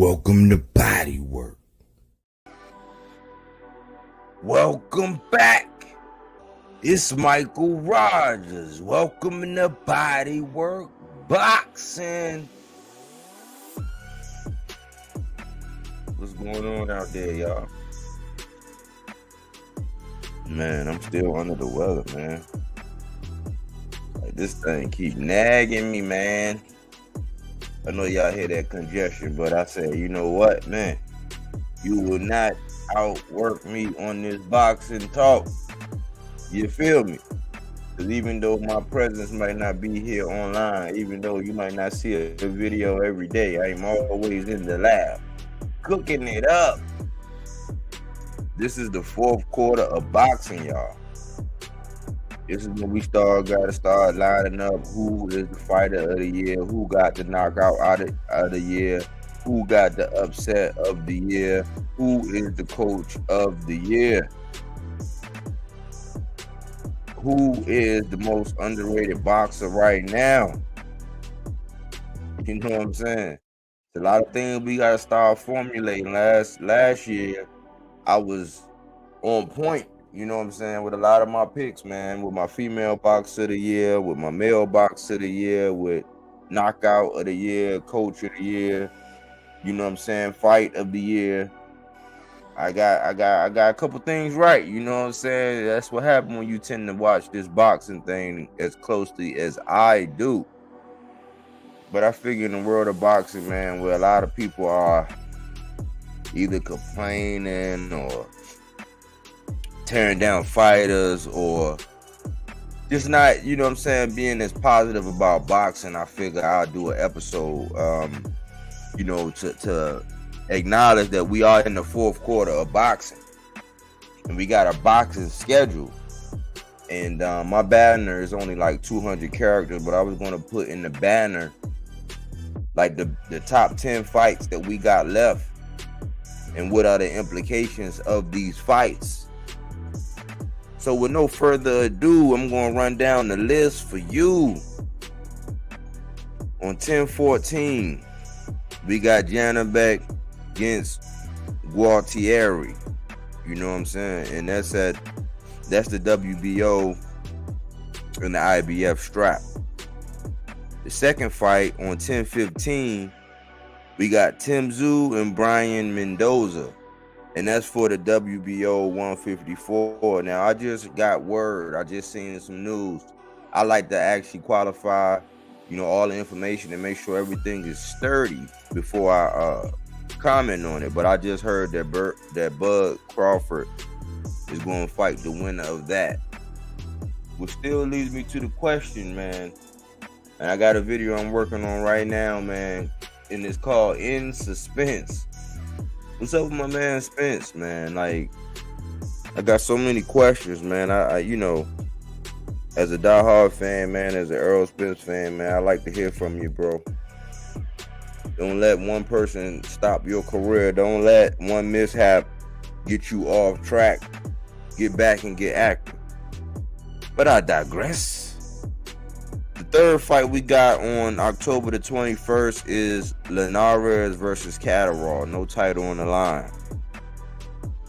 Welcome to Body Work. Welcome back. It's Michael Rogers. Welcome to Body Work Boxing. What's going on out there, y'all? Man, I'm still under the weather, man. Like, this thing keep nagging me, man. I know y'all hear that congestion, but I say, you know what, man? You will not outwork me on this boxing talk. You feel me? Because even though my presence might not be here online, even though you might not see a video every day, I'm always in the lab, cooking it up. This is the fourth quarter of boxing, y'all. This is when we gotta start lining up who is the fighter of the year, who got the knockout out of the year, who got the upset of the year, who is the coach of the year, who is the most underrated boxer right now. You know what I'm saying? It's a lot of things we gotta start formulating. Last year, I was on point. You know what I'm saying? With a lot of my picks, man. With my female boxer of the year, with my male boxer of the year, with knockout of the year, coach of the year. You know what I'm saying? Fight of the year. I got a couple things right. You know what I'm saying? That's what happened when you tend to watch this boxing thing as closely as I do. But I figure in the world of boxing, man, where a lot of people are either complaining or tearing down fighters or just not, you know what I'm saying, being as positive about boxing, I figure I'll do an episode, you know, to acknowledge that we are in the fourth quarter of boxing and we got a boxing schedule. And my banner is only like 200 characters, but I was going to put in the banner like the top 10 fights that we got left and what are the implications of these fights. So with no further ado, I'm going to run down the list for you. On 10-14, we got Janabek against Gualtieri. You know what I'm saying? And that's the WBO and the IBF strap. The second fight on 10-15, we got Tim Tszyu and Brian Mendoza. And that's for the WBO 154. Now, I just got word. I just seen some news. I like to actually qualify, you know, all the information and make sure everything is sturdy before I comment on it. But I just heard that Bud Crawford is going to fight the winner of that. Which still leads me to the question, man. And I got a video I'm working on right now, man. And it's called In Suspense. What's up with my man Spence, man? Like, I got so many questions, man. I you know, as a diehard fan, man, as an Earl Spence fan, man, I like to hear from you, bro. Don't let one person stop your career. Don't let one mishap get you off track. Get back and get active. But I digress. The third fight we got on October the 21st is Linares versus Catterall. No title on the line.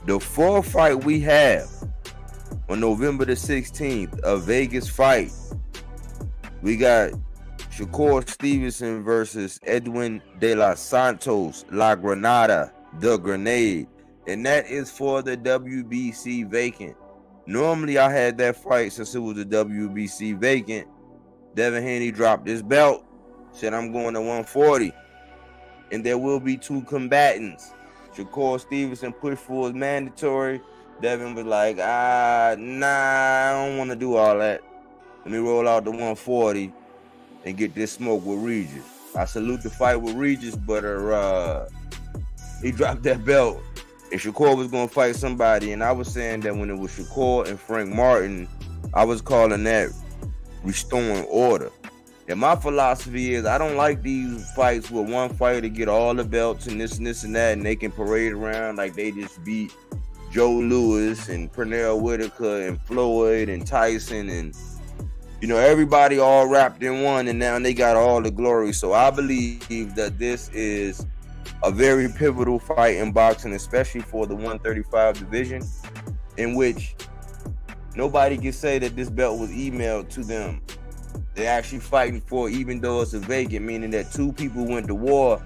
The fourth fight we have on November the 16th, a Vegas fight. We got Shakur Stevenson versus Edwin De Los Santos, La Granada, the Grenade. And that is for the WBC vacant. Normally, I had that fight since it was a WBC vacant. Devin Haney dropped his belt, said I'm going to 140. And there will be two combatants. Shakur Stevenson pushed for his mandatory. Devin was like, nah, I don't want to do all that. Let me roll out the 140 and get this smoke with Regis. I salute the fight with Regis, but he dropped that belt. And Shakur was going to fight somebody. And I was saying that when it was Shakur and Frank Martin, I was calling that restoring order. And my philosophy is I don't like these fights where one fighter get all the belts and this and that, and they can parade around like they just beat Joe Louis and Pernell Whitaker and Floyd and Tyson and, you know, everybody all wrapped in one, and now they got all the glory. So I believe that this is a very pivotal fight in boxing, especially for the 135 division, in which nobody can say that this belt was emailed to them. They're actually fighting for it, even though it's a vacant, meaning that two people went to war.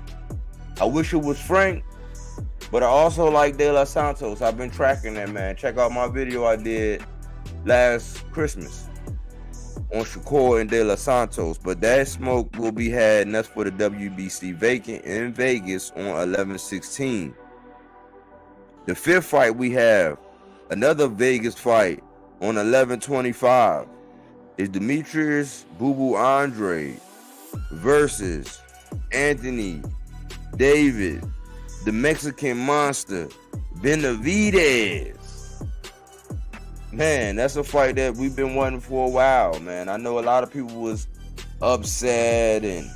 I wish it was Frank, but I also like De Los Santos. I've been tracking that, man. Check out my video I did last Christmas on Shakur and De Los Santos. But that smoke will be had, and that's for the WBC vacant in Vegas on 11/16. The fifth fight we have, another Vegas fight on 11/25, is Demetrius Boo Boo Andrade versus Anthony David, the Mexican Monster, Benavidez. Man, that's a fight that we've been wanting for a while, man. I know a lot of people was upset and,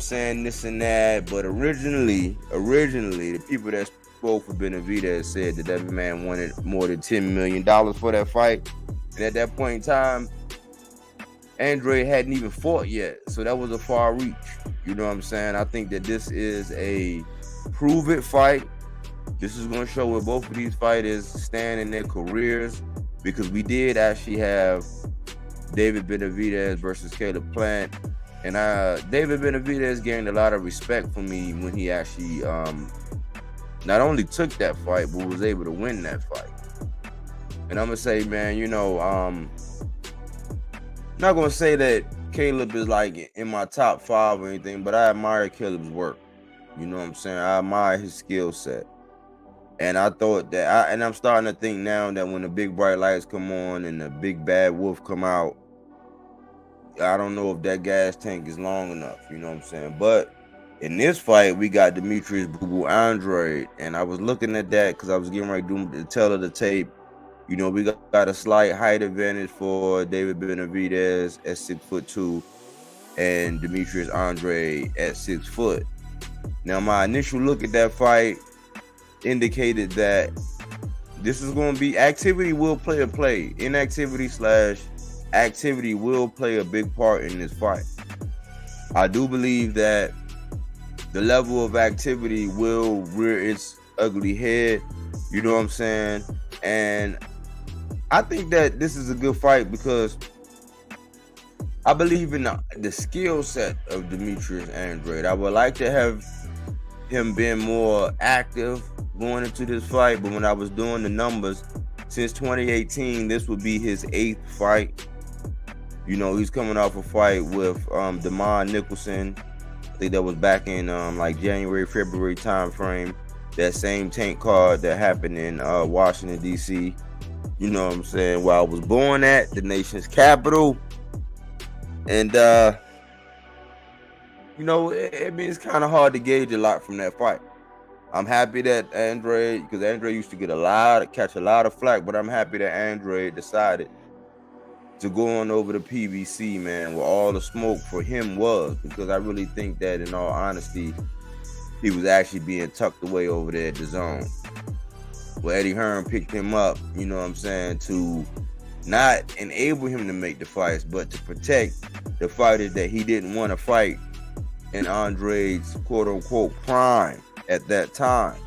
saying this and that, but originally, the people that spoke for Benavidez said that man wanted more than $10 million for that fight. And at that point in time, Andre hadn't even fought yet, so that was a far reach. You know what I'm saying? I think that this is a prove-it fight. This is going to show where both of these fighters stand in their careers, because we did actually have David Benavidez versus Caleb Plant, and David Benavidez gained a lot of respect from me when he actually not only took that fight, but was able to win that fight. And I'm going to say, man, not gonna say that Caleb is like in my top 5 or anything, but I admire Caleb's work. You know what I'm saying? I admire his skill set. And I thought that, and I'm starting to think now that when the big bright lights come on and the big bad wolf come out, I don't know if that gas tank is long enough. You know what I'm saying? But in this fight, we got Demetrius Boo Boo Andrade, and I was looking at that because I was getting ready to tell her the tape. We got a slight height advantage for David Benavidez at 6'2", and Demetrius Andrade at 6 foot. Now, my initial look at that fight indicated that this is going to be activity will play a play. Inactivity/activity will play a big part in this fight. I do believe that the level of activity will rear its ugly head. You know what I'm saying? And I think that this is a good fight because I believe in the skill set of Demetrius Andrade. I would like to have him been more active going into this fight, but when I was doing the numbers, since 2018, this would be his 8th fight. He's coming off a fight with Damon Nicholson. I think that was back in like January, February time frame. That same tank card that happened in Washington, D.C. You know what I'm saying? Where I was born at, the nation's capital. And, it's kind of hard to gauge a lot from that fight. I'm happy that because Andre used to catch a lot of flack, but I'm happy that Andre decided to go on over to PBC, man, where all the smoke for him was, because I really think that, in all honesty, he was actually being tucked away over there at the zone. Well, Eddie Hearn picked him up, you know what I'm saying, to not enable him to make the fights, but to protect the fighters that he didn't want to fight in Andre's quote-unquote prime at that time.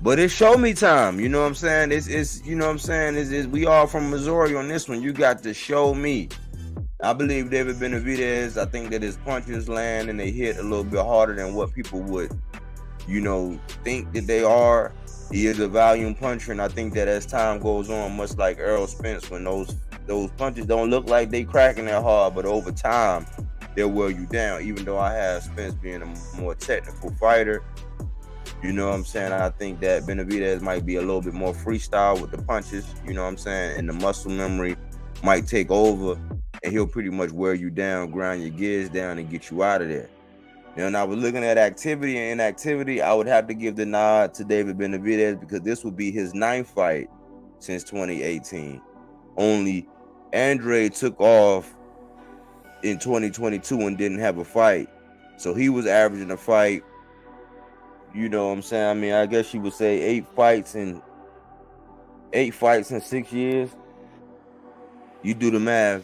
But it's show me time, you know what I'm saying? We all from Missouri on this one. You got to show me. I believe David Benavidez, I think that his punches land and they hit a little bit harder than what people would, think that they are. He is a volume puncher, and I think that as time goes on, much like Errol Spence, when those punches don't look like they cracking that hard, but over time, they'll wear you down. Even though I have Spence being a more technical fighter, you know what I'm saying? I think that Benavidez might be a little bit more freestyle with the punches, you know what I'm saying? And the muscle memory might take over, and he'll pretty much wear you down, grind your gears down, and get you out of there. And I was looking at activity and inactivity. I would have to give the nod to David Benavidez because this would be his 9th fight since 2018. Only Andre took off in 2022 and didn't have a fight. So he was averaging a fight, you know what I'm saying? I mean, I guess you would say 8 fights in 6 years. You do the math.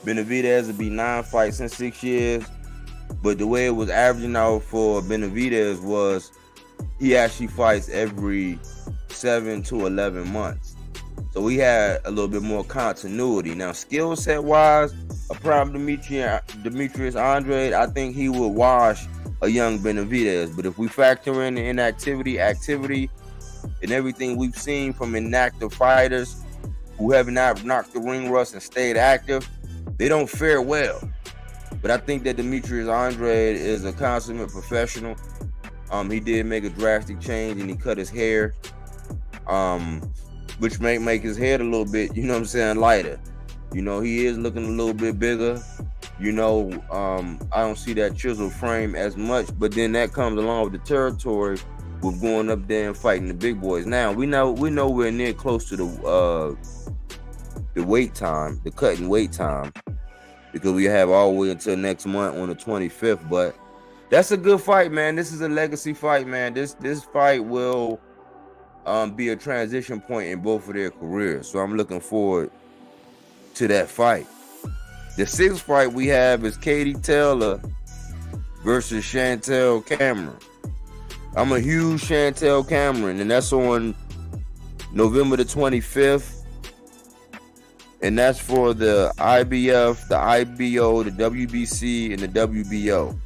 Benavidez would be 9 fights in 6 years. But the way it was averaging out for Benavidez was he actually fights every 7 to 11 months. So we had a little bit more continuity. Now, skill set wise, a prime Demetrius Andrade, I think he would wash a young Benavidez. But if we factor in the inactivity, activity, and everything we've seen from inactive fighters who have not knocked the ring rust and stayed active, they don't fare well. But I think that Demetrius Andrade is a consummate professional. He did make a drastic change and he cut his hair, which may make his head a little bit, you know what I'm saying, lighter. You know, he is looking a little bit bigger. You know, I don't see that chisel frame as much, but then that comes along with the territory with going up there and fighting the big boys. Now we know we're near close to the weight time, the cutting weight time, because we have all the way until next month on the 25th. But that's a good fight, man. This is a legacy fight, man. This fight will be a transition point in both of their careers. So I'm looking forward to that fight. The 6th fight we have is Katie Taylor versus Chantel Cameron. I'm a huge Chantel Cameron, and that's on November the 25th. And that's for the IBF, the IBO, the WBC, and the WBO.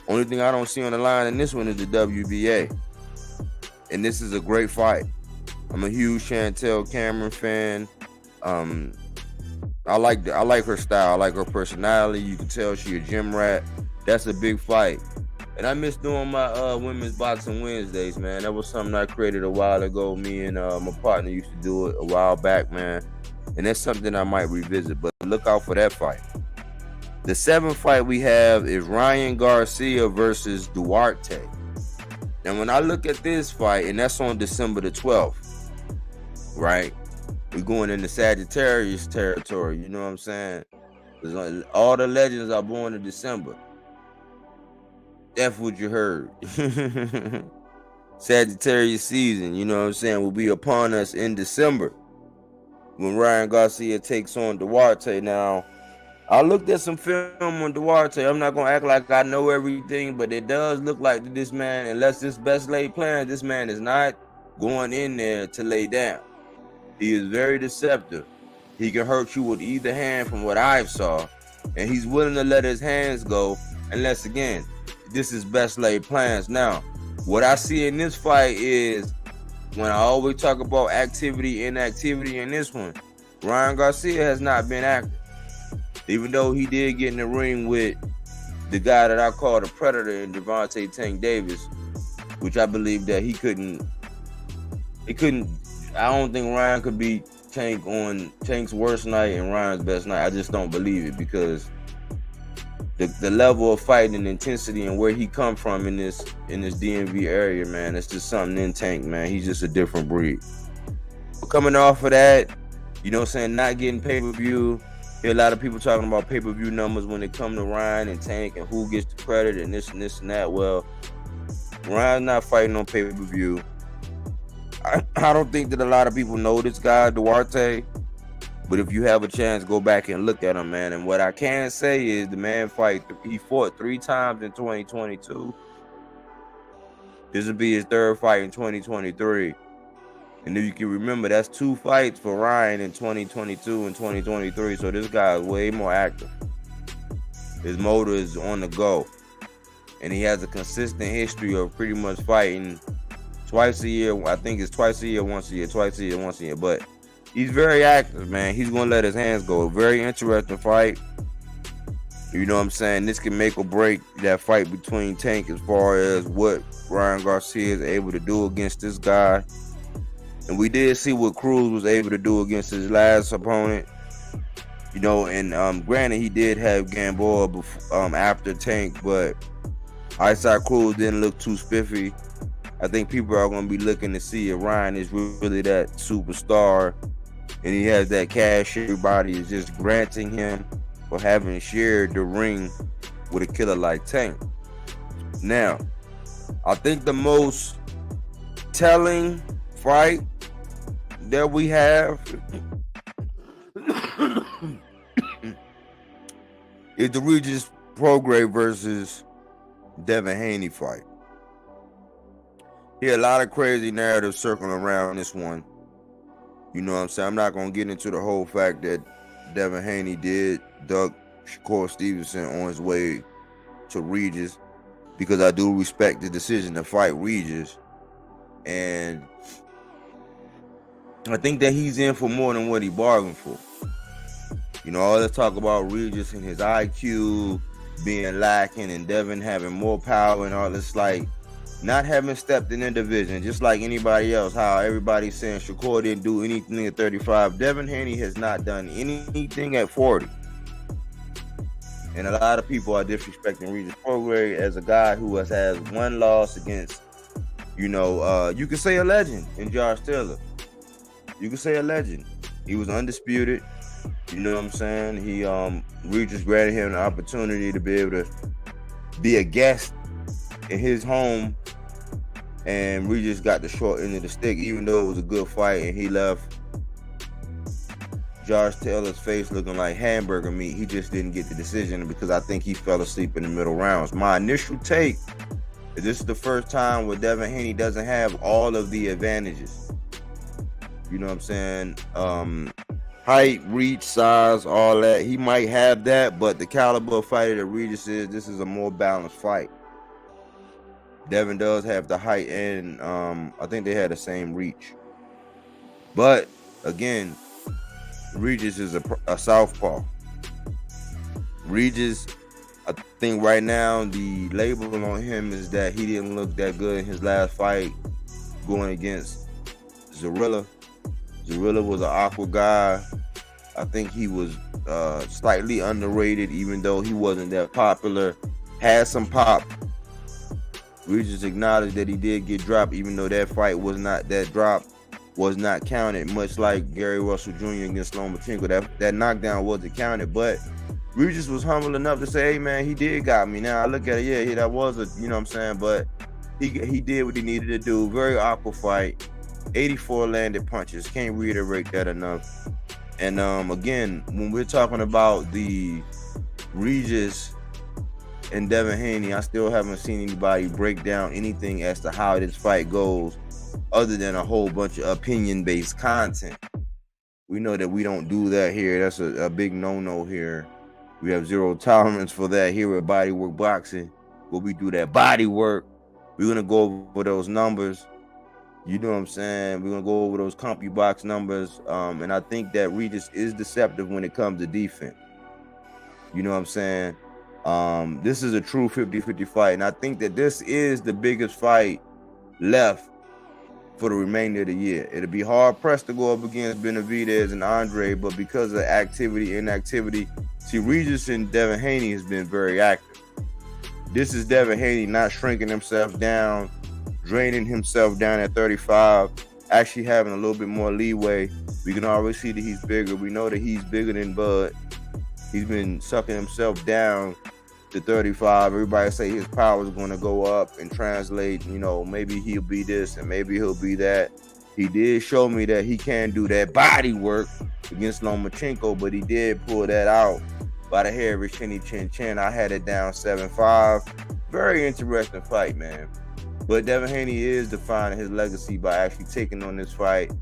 Only thing I don't see on the line in this one is the WBA. And this is a great fight. I'm a huge Chantel Cameron fan. I like her style. I like her personality. You can tell she a gym rat. That's a big fight. And I miss doing my women's boxing Wednesdays, man. That was something I created a while ago. Me and my partner used to do it a while back, man. And that's something I might revisit. But look out for that fight. The 7th fight we have is Ryan Garcia versus Duarte. And when I look at this fight, and that's on December the 12th, right? We're going into Sagittarius territory, you know what I'm saying? Because all the legends are born in December. That's what you heard. Sagittarius season, you know what I'm saying, will be upon us in December when Ryan Garcia takes on Duarte. Now, I looked at some film on Duarte. I'm not going to act like I know everything, but it does look like this man, unless this best laid plan, this man is not going in there to lay down. He is very deceptive. He can hurt you with either hand from what I saw, and he's willing to let his hands go unless, again, this is best laid plans. Now, what I see in this fight is, when I always talk about activity, inactivity in this one, Ryan Garcia has not been active. Even though he did get in the ring with the guy that I call the Predator in Devontae Tank Davis, which I believe that he couldn't, I don't think Ryan could beat Tank on Tank's worst night and Ryan's best night. I just don't believe it, because the level of fighting and intensity and where he come from in this DMV area, man, it's just something in Tank, man. He's just a different breed. But coming off of that, you know what I'm saying, not getting pay-per-view. Hear a lot of people talking about pay-per-view numbers when it come to Ryan and Tank and who gets the credit and this and that. Well, Ryan's not fighting on pay-per-view. I don't think that a lot of people know this guy, Duarte. But if you have a chance, go back and look at him, man. And what I can say is the man he fought 3 times in 2022. This will be his 3rd fight in 2023. And if you can remember, that's 2 fights for Ryan in 2022 and 2023. So this guy is way more active. His motor is on the go. And he has a consistent history of pretty much fighting twice a year. I think it's twice a year, once a year, twice a year, once a year. But he's very active, man. He's going to let his hands go. Very interesting fight. You know what I'm saying? This can make or break that fight between Tank as far as what Ryan Garcia is able to do against this guy. And we did see what Cruz was able to do against his last opponent. You know, and granted, he did have Gamboa after Tank, but Isaac Cruz didn't look too spiffy. I think people are going to be looking to see if Ryan is really that superstar, and he has that cash everybody is just granting him for having shared the ring with a killer like Tank. Now, I think the most telling fight that we have is the Regis Prograis versus Devin Haney fight. Here, a lot of crazy narratives circling around this one. You know what I'm saying? I'm not going to get into the whole fact that Devin Haney did duck Shakur Stevenson on his way to Regis, because I do respect the decision to fight Regis. And I think that he's in for more than what he bargained for. You know, all this talk about Regis and his IQ being lacking and Devin having more power and all this, like, not having stepped in the division, just like anybody else, how everybody's saying Shakur didn't do anything at 35. Devin Haney has not done anything at 40. And a lot of people are disrespecting Regis Prograis as a guy who has had one loss against, you know, you could say a legend in Josh Taylor. You could say a legend. He was undisputed. You know what I'm saying? He Regis granted him the opportunity to be able to be a guest in his home, and Regis got the short end of the stick, even though it was a good fight, and he left Josh Taylor's face looking like hamburger meat. He just didn't get the decision because I think he fell asleep in the middle rounds. My initial take is this is the first time where Devin Haney doesn't have all of the advantages. You know what I'm saying? Height, reach, size, all that. He might have that, but the caliber of fighter that Regis is, this is a more balanced fight. Devin does have the height, and I think they had the same reach. But again, Regis is a southpaw. Regis, I think right now the label on him is that he didn't look that good in his last fight going against Zarilla. Zarilla was an awkward guy. I think he was slightly underrated, even though he wasn't that popular. Had some pop. Regis acknowledged that he did get dropped, even though that fight was not, that drop was not counted, much like Gary Russell Jr. against Lomachenko. That knockdown wasn't counted, but Regis was humble enough to say, hey man, he did got me. Now I look at it, yeah, that was a, you know what I'm saying, but he did what he needed to do. Very awkward fight. 84 landed punches. Can't reiterate that enough. And again, when we're talking about the Regis and Devin Haney, I still haven't seen anybody break down anything as to how this fight goes, other than a whole bunch of opinion-based content. We know that we don't do that here. That's a big no-no here. We have zero tolerance for that here at Bodywork Boxing, where we do that body work. We're going to go over those numbers. You know what I'm saying? We're going to go over those CompuBox numbers. And I think that Regis is deceptive when it comes to defense. You know what I'm saying? This is a true 50-50 fight. And I think that this is the biggest fight left for the remainder of the year. It'll be hard pressed to go up against Benavidez and Andre, but because of inactivity, see, Regis and Devin Haney has been very active. This is Devin Haney not shrinking himself down, draining himself down at 35, actually having a little bit more leeway. We can already see that he's bigger. We know that he's bigger than Bud. He's been sucking himself down to 35. Everybody say his power is going to go up and translate. You know, maybe he'll be this and maybe he'll be that. He did show me that he can do that body work against Lomachenko, but he did pull that out by the hair of his chinny chin chin. I had it down 7-5. Very interesting fight, man. But Devin Haney is defining his legacy by actually taking on this fight.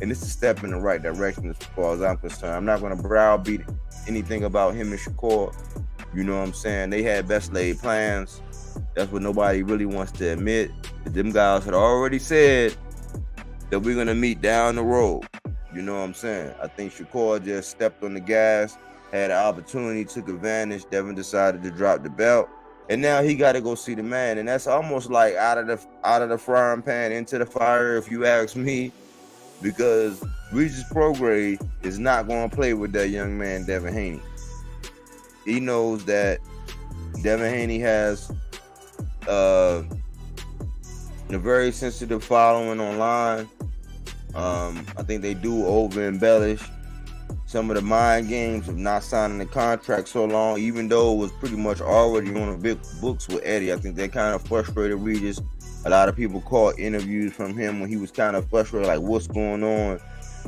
And it's a step in the right direction as far as I'm concerned. I'm not going to browbeat anything about him and Shakur. You know what I'm saying? They had best laid plans. That's what nobody really wants to admit. Them guys had already said that we're going to meet down the road. You know what I'm saying? I think Shakur just stepped on the gas, had an opportunity, took advantage. Devin decided to drop the belt. And now he got to go see the man. And that's almost like out of the frying pan into the fire, if you ask me. Because Regis Prograis is not going to play with that young man, Devin Haney. He knows that Devin Haney has a very sensitive following online. I think they do over-embellish some of the mind games of not signing the contract so long, even though it was pretty much already on the big books with Eddie. I think they kind of frustrated Regis. A lot of people caught interviews from him when he was kind of frustrated, like, what's going on?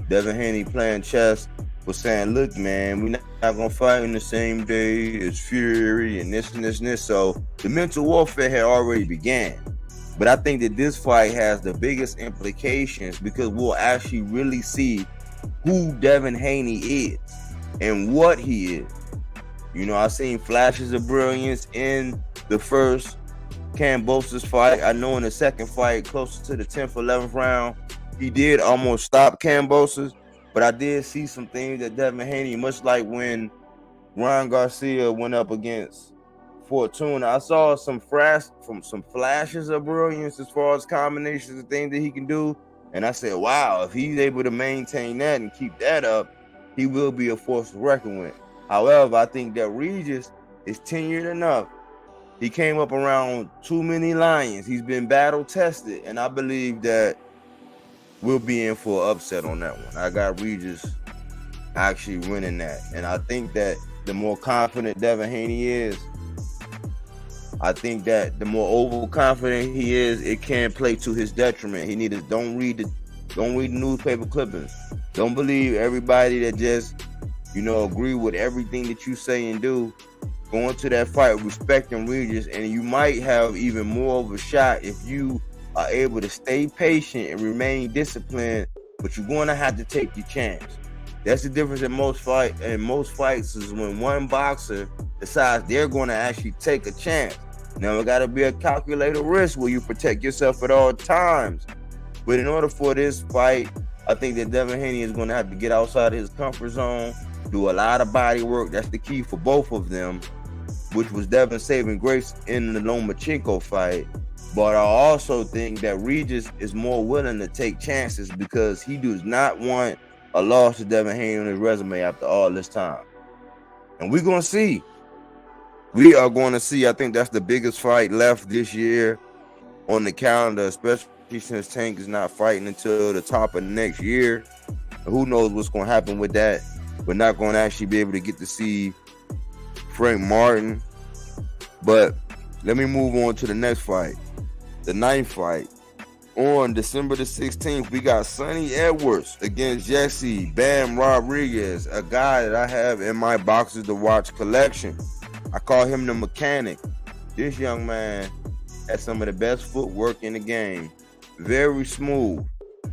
Devin Haney playing chess was saying, look, man, we're not gonna fight in the same day as Fury and this and this and this. So the mental warfare had already began. But I think that this fight has the biggest implications because we'll actually really see who Devin Haney is and what he is. You know, I've seen flashes of brilliance in the first Kambosos fight. I know in the second fight, closer to the 10th, 11th round, he did almost stop Kambosos. But I did see some things that Devin Haney, much like when Ryan Garcia went up against Fortuna, I saw some flashes of brilliance as far as combinations of things that he can do. And I said, wow, if he's able to maintain that and keep that up, he will be a force to reckon with. However, I think that Regis is tenured enough. He came up around too many lions. He's been battle tested, and I believe that we'll be in for an upset on that one. I got Regis actually winning that. And I think that the more confident Devin Haney is, I think that the more overconfident he is, it can play to his detriment. He need to don't read the newspaper clippings. Don't believe everybody that just, agree with everything that you say and do. Go into that fight respecting Regis, and you might have even more of a shot if you are able to stay patient and remain disciplined, but you're going to have to take your chance. That's the difference in most fights is when one boxer decides they're going to actually take a chance. Now, it got to be a calculated risk where you protect yourself at all times. But in order for this fight, I think that Devin Haney is going to have to get outside of his comfort zone, do a lot of body work. That's the key for both of them, which was Devin saving grace in the Lomachenko fight. But I also think that Regis is more willing to take chances because he does not want a loss to Devin Haney on his resume after all this time. And we're going to see. We are going to see. I think that's the biggest fight left this year on the calendar, especially since Tank is not fighting until the top of next year. Who knows what's going to happen with that. We're not going to actually be able to get to see Frank Martin. But let me move on to the next fight. The ninth fight. On December the 16th, we got Sonny Edwards against Jesse Bam Rodriguez, a guy that I have in my Boxes to Watch collection. I call him the mechanic. This young man has some of the best footwork in the game. Very smooth.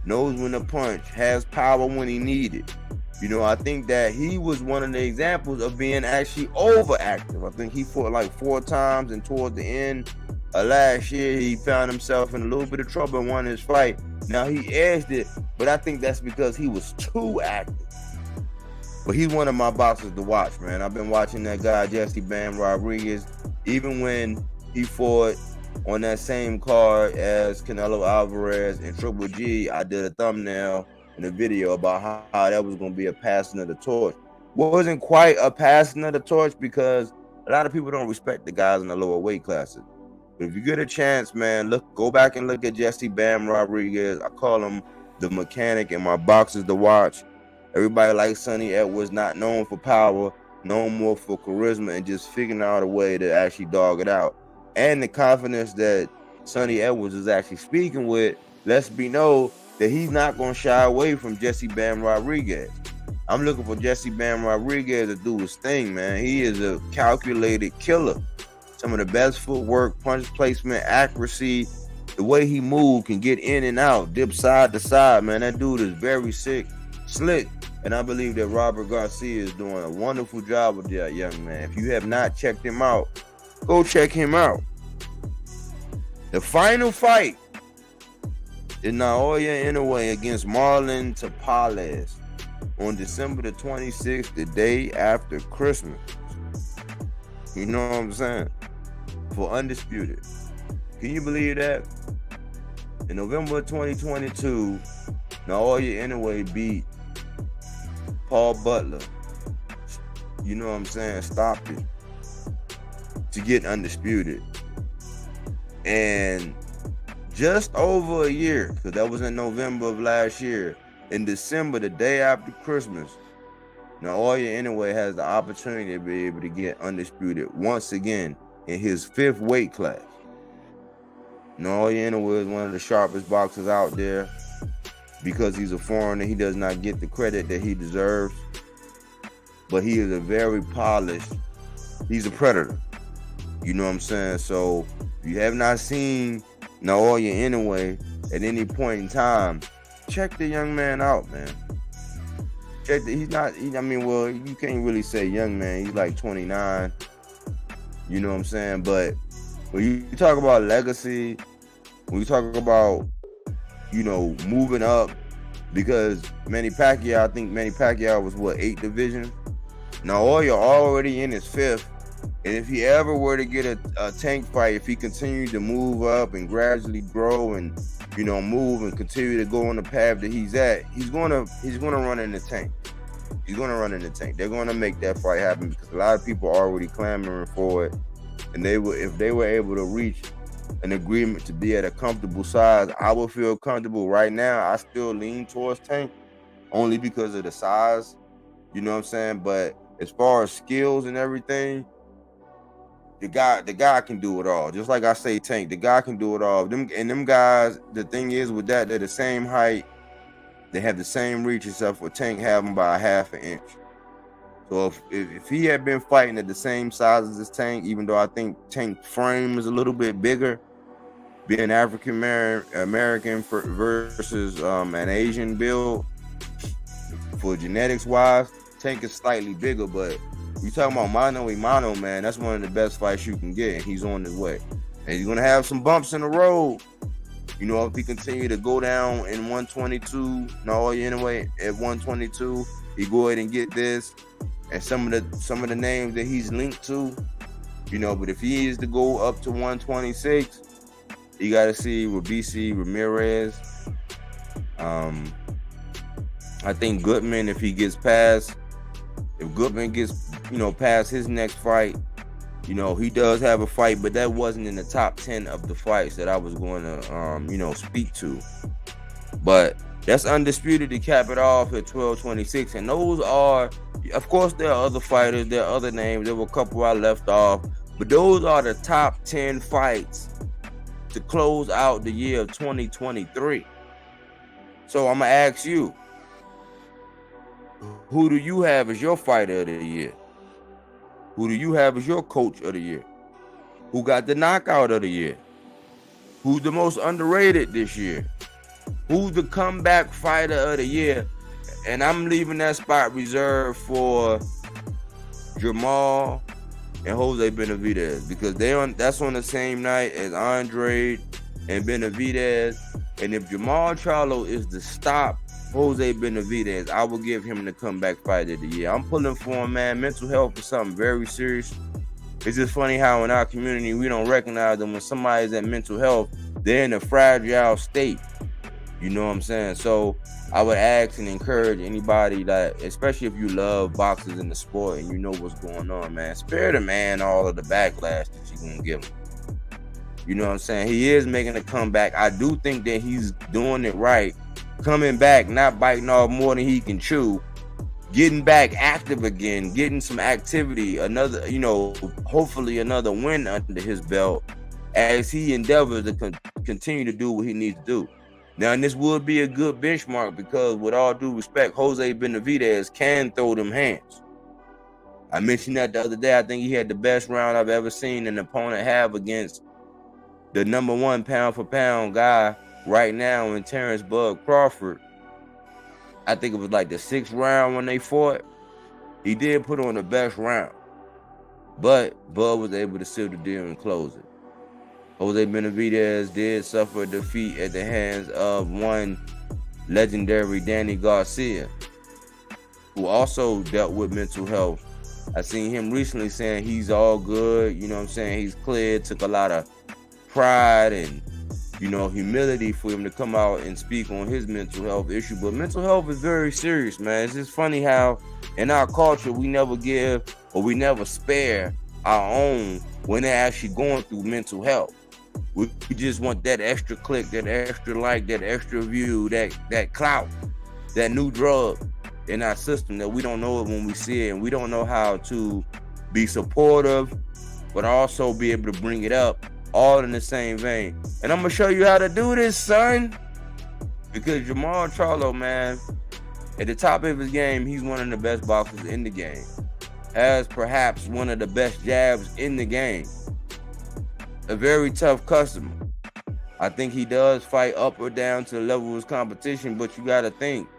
Knows when to punch. Has power when he needed. I think that he was one of the examples of being actually overactive. I think he fought like 4 times, and toward the end of last year, he found himself in a little bit of trouble and won his fight. Now, he edged it, but I think that's because he was too active. But he's one of my boxers to watch, man. I've been watching that guy, Jesse Bam Rodriguez, even when he fought on that same card as Canelo Alvarez and Triple G. I did a thumbnail in a video about how that was going to be a passing of the torch. Wasn't quite a passing of the torch because a lot of people don't respect the guys in the lower weight classes. But if you get a chance, man, go back and look at Jesse Bam Rodriguez. I call him the mechanic in my Boxes to Watch. Everybody likes Sonny Edwards, not known for power, known more for charisma and just figuring out a way to actually dog it out. And the confidence that Sonny Edwards is actually speaking with lets me know that he's not going to shy away from Jesse Bam Rodriguez. I'm looking for Jesse Bam Rodriguez to do his thing, man. He is a calculated killer. Some of the best footwork, punch placement, accuracy, the way he moves, can get in and out, dip side to side, man. That dude is very slick. And I believe that Robert Garcia is doing a wonderful job with that young man. If you have not checked him out, go check him out. The final fight is Naoya Inoue against Marlon Tapales on December the 26th, the day after Christmas. You know what I'm saying? For Undisputed. Can you believe that? In November 2022, Naoya Inoue beat Paul Butler. You know what I'm saying? Stopped it to get Undisputed. And just over a year, because that was in November of last year, in December, the day after Christmas, Naoya Inoue has the opportunity to be able to get Undisputed once again in his 5th weight class. Naoya Inoue is one of the sharpest boxers out there. Because he's a foreigner, he does not get the credit that he deserves. but he is a very polished. He's a predator. You know what I'm saying? So if you have not seen Naoya Inoue at any point in time, check the young man out, man. He's not. I mean, well, you can't really say young man. He's like 29. You know what I'm saying? But when you talk about legacy, when you talk about, moving up, because Manny Pacquiao, I think Manny Pacquiao was 8th division. Naoya already in his 5th. And if he ever were to get a Tank fight, if he continued to move up and gradually grow and move and continue to go on the path that he's at, he's gonna run in the Tank. He's gonna run in the Tank. They're gonna make that fight happen because a lot of people are already clamoring for it. And if they were able to reach an agreement to be at a comfortable size, I would feel comfortable. Right now, I still lean towards Tank only because of the size. You know what I'm saying? But as far as skills and everything, the guy can do it all. Just like I say, Tank, the guy can do it all. Them guys, the thing is with that, they're the same height. They have the same reach, except for Tank having by a half an inch. So if he had been fighting at the same size as this Tank, even though I think Tank's frame is a little bit bigger, being African American versus an Asian build, for genetics wise, Tank is slightly bigger, but you talking about mano a mano, man, that's one of the best fights you can get, and he's on his way. And he's gonna have some bumps in the road. If he continue to go down in 122, anyway, at 122, he go ahead and get this. And some of the names that he's linked to, but if he is to go up to 126, you gotta see Rabisi Ramirez. I think Goodman, if Goodman gets past his next fight, he does have a fight, but that wasn't in the top 10 of the fights that I was going to, speak to. But that's undisputed to cap it off at 1226. And those are, of course, there are other fighters, there are other names. There were a couple I left off, but those are the top 10 fights to close out the year of 2023. So I'm going to ask you, who do you have as your fighter of the year? Who do you have as your coach of the year? Who got the knockout of the year? Who's the most underrated this year? Who's the comeback fighter of the year? And I'm leaving that spot reserved for Jamal and Jose Benavidez, because that's on the same night as Andre and Benavidez. And if Jamal Charlo is to stop Jose Benavidez, I will give him the comeback fighter of the year. I'm pulling for him, man. Mental health is something very serious. It's just funny how in our community we don't recognize them when somebody's at mental health. They're in a fragile state. You know what I'm saying? So I would ask and encourage anybody that, especially if you love boxers in the sport and you know what's going on, man, spare the man all of the backlash that you're going to give him. You know what I'm saying? He is making a comeback. I do think that he's doing it right. Coming back, not biting off more than he can chew. Getting back active again, getting some activity, another, hopefully another win under his belt as he endeavors to continue to do what he needs to do. Now, and this would be a good benchmark because, with all due respect, Jose Benavidez can throw them hands. I mentioned that the other day. I think he had the best round I've ever seen an opponent have against the number one pound-for-pound guy right now in Terrence Bud Crawford. I think it was like the 6th round when they fought. He did put on the best round, but Bud was able to seal the deal and close it. Jose Benavidez did suffer a defeat at the hands of one legendary Danny Garcia, who also dealt with mental health. I seen him recently saying he's all good, you know what I'm saying? He's clear. Took a lot of pride and, humility for him to come out and speak on his mental health issue. But mental health is very serious, man. It's just funny how in our culture we never give or we never spare our own when they're actually going through mental health. We just want that extra click, that extra like, that extra view, that clout, that new drug in our system that we don't know it when we see it, and we don't know how to be supportive, but also be able to bring it up all in the same vein. And I'm going to show you how to do this, son, because Jamal Charlo, man, at the top of his game, he's one of the best boxers in the game. has perhaps one of the best jabs in the game. A very tough customer. I think he does fight up or down to the level of his competition, but you got to think,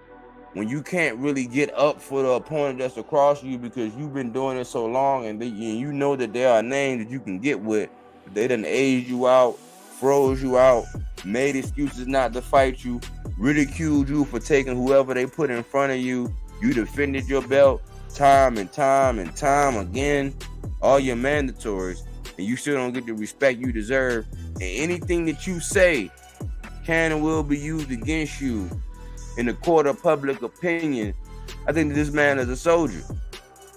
when you can't really get up for the opponent that's across you because you've been doing it so long and you know that there are names that you can get with, they done aged you out, froze you out, made excuses not to fight you, ridiculed you for taking whoever they put in front of you. You defended your belt time and time and time again, all your mandatories, and you still don't get the respect you deserve. And anything that you say can and will be used against you in the court of public opinion. I think that this man is a soldier.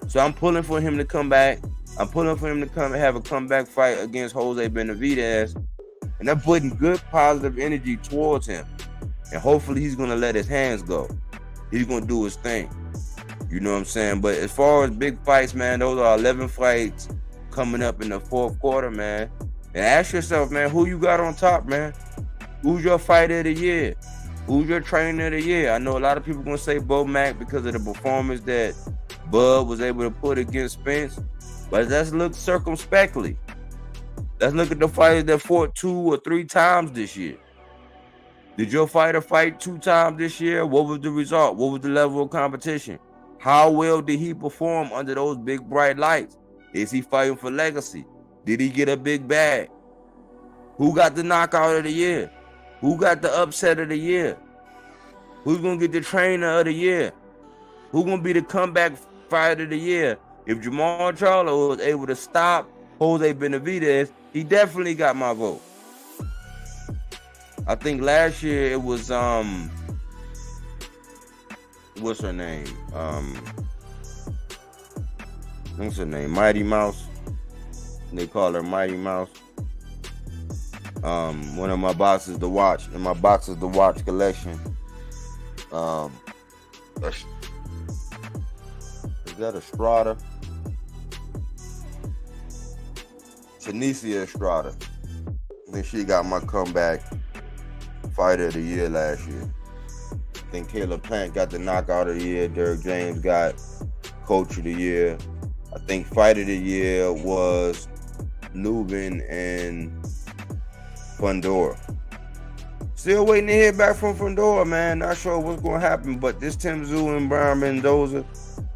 So I'm pulling for him to come back. I'm pulling for him to come and have a comeback fight against Jose Benavidez. And I'm putting good positive energy towards him. And hopefully he's going to let his hands go. He's going to do his thing. You know what I'm saying? But as far as big fights, man, those are 11 fights coming up in the fourth quarter, man. And ask yourself, man, who you got on top, man? Who's your fighter of the year? Who's your trainer of the year? I know a lot of people going to say Bo Mack because of the performance that Bud was able to put against Spence. But let's look circumspectly. Let's look at the fighters that fought 2 or 3 times this year. Did your fighter fight 2 times this year? What was the result? What was the level of competition? How well did he perform under those big bright lights? Is he fighting for legacy? Did he get a big bag? Who got the knockout of the year? Who got the upset of the year? Who's going to get the trainer of the year? Who's going to be the comeback fighter of the year? If Jamal Charlo was able to stop Jose Benavidez, he definitely got my vote. I think last year it was, what's her name? What's her name? Mighty Mouse. They call her Mighty Mouse. One of my boxes to watch in my boxes to watch collection. Is that Estrada? Tanisha Estrada. I think she got my comeback fighter of the year last year. I think Caleb Plant got the knockout of the year. Derrick James got coach of the year. I think fighter of the year was Lubin and Fundora. Still waiting to hear back from Fundora, man. Not sure what's going to happen, but this Tim Tszyu and Brian Mendoza,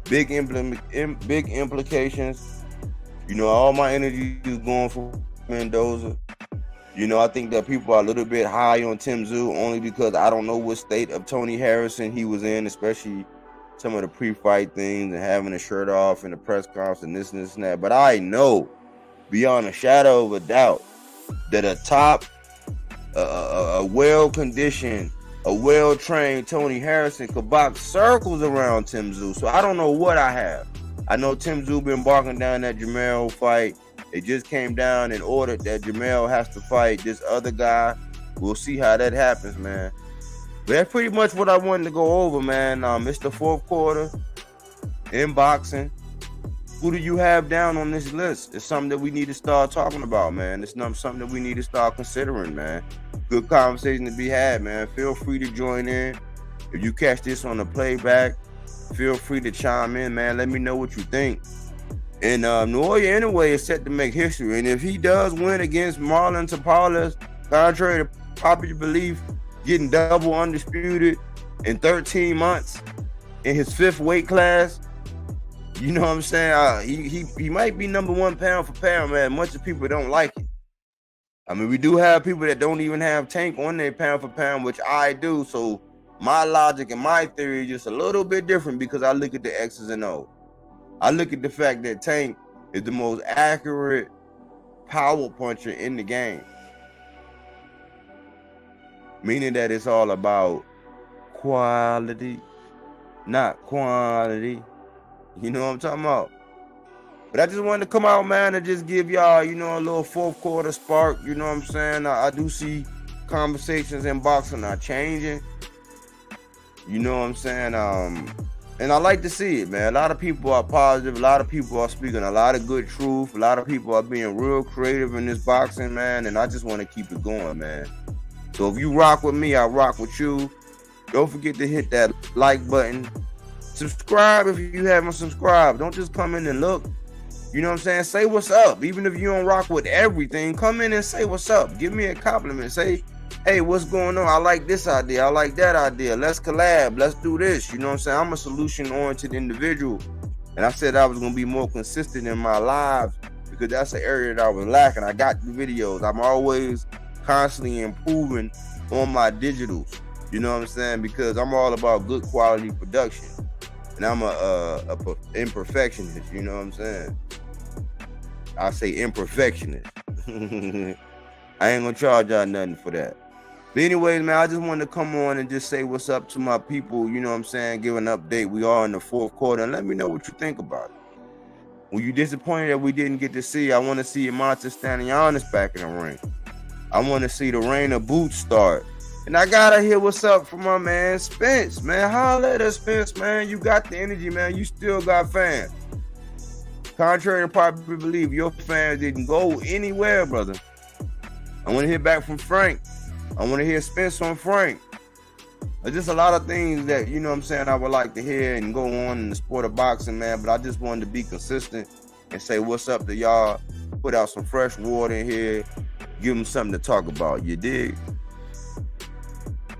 big implications. You know, all my energy is going for Mendoza. You know, I think that people are a little bit high on Tim Tszyu only because I don't know what state of Tony Harrison he was in, especially some of the pre-fight things and having a shirt off in the press conference and this and that. But I know beyond a shadow of a doubt that a top, a well-conditioned, a well-trained Tony Harrison could box circles around Tim Tszyu. So I don't know what I have. I know Tim Tszyu been barking down that Jamel fight. It just came down and ordered that Jamel has to fight this other guy. We'll see how that happens, man. But that's pretty much what I wanted to go over, man. It's the fourth quarter in boxing. Who do you have down on this list? It's something that we need to start talking about, man. It's something that we need to start considering, man. Good conversation to be had, man. Feel free to join in. If you catch this on the playback, feel free to chime in, man. Let me know what you think. And Naoya anyway is set to make history. And if he does win against Marlon Tapales, contrary to popular belief, getting double undisputed in 13 months in his 5th weight class, you know what I'm saying? He might be number 1 pound for pound, man. Much of people don't like it. I mean, we do have people that don't even have Tank on their pound for pound, which I do. So my logic and my theory is just a little bit different because I look at the X's and O's. I look at the fact that Tank is the most accurate power puncher in the game. Meaning that it's all about quality, not quantity. You know what I'm talking about? But I just wanted to come out, man, and just give y'all, you know, a little fourth quarter spark. You know what I'm saying? I do see conversations in boxing are changing. You know what I'm saying? And I like to see it, man. A lot of people are positive. A lot of people are speaking a lot of good truth. A lot of people are being real creative in this boxing, man. And I just want to keep it going, man. So if you rock with me, I rock with you. Don't forget to hit that like button. Subscribe if you haven't subscribed. Don't just come in and look. You know what I'm saying? Say what's up. Even if you don't rock with everything, come in and say what's up. Give me a compliment. Say, hey, what's going on? I like this idea. I like that idea. Let's collab. Let's do this. You know what I'm saying? I'm a solution-oriented individual. And I said I was going to be more consistent in my lives because that's an area that I was lacking. I got the videos. I'm always constantly improving on my digitals. You know what I'm saying? Because I'm all about good quality production. And I'm a imperfectionist. You know what I'm saying? I say imperfectionist. I ain't going to charge y'all nothing for that. But anyways, man, I just wanted to come on and just say what's up to my people, you know what I'm saying, give an update. We are in the fourth quarter, and let me know what you think about it. Were you disappointed that we didn't get to see? I want to see Montes Stanionis back in the ring. I want to see the Reign of Boots start. And I got to hear what's up from my man Spence, man. Holla at us, Spence, man. You got the energy, man. You still got fans. Contrary to popular belief, your fans didn't go anywhere, brother. I want to hear back from Frank. I want to hear Spence on Frank. There's just a lot of things that, you know what I'm saying, I would like to hear and go on in the sport of boxing, man. But I just wanted to be consistent and say what's up to y'all. Put out some fresh water in here. Give them something to talk about. You dig?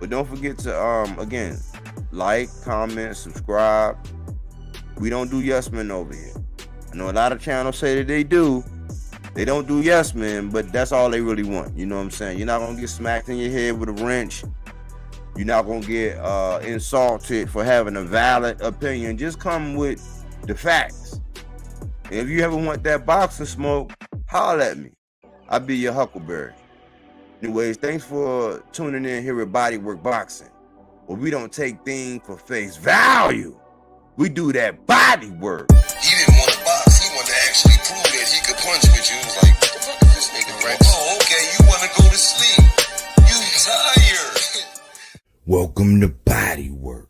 But don't forget to, again, like, comment, subscribe. We don't do yes men over here. I know a lot of channels say that they do. They don't do yes men, but that's all they really want. You know what I'm saying? You're not going to get smacked in your head with a wrench. You're not going to get insulted for having a valid opinion. Just come with the facts. And if you ever want that boxing smoke, holler at me. I'll be your huckleberry. Anyways, thanks for tuning in here at Bodywork Boxing, where we don't take things for face value. We do that body work. He didn't want to box. He wanted to actually prove that he could punch with you. He was like, what the fuck is this nigga, right? Oh, okay, you want to go to sleep. You tired. Welcome to Bodywork.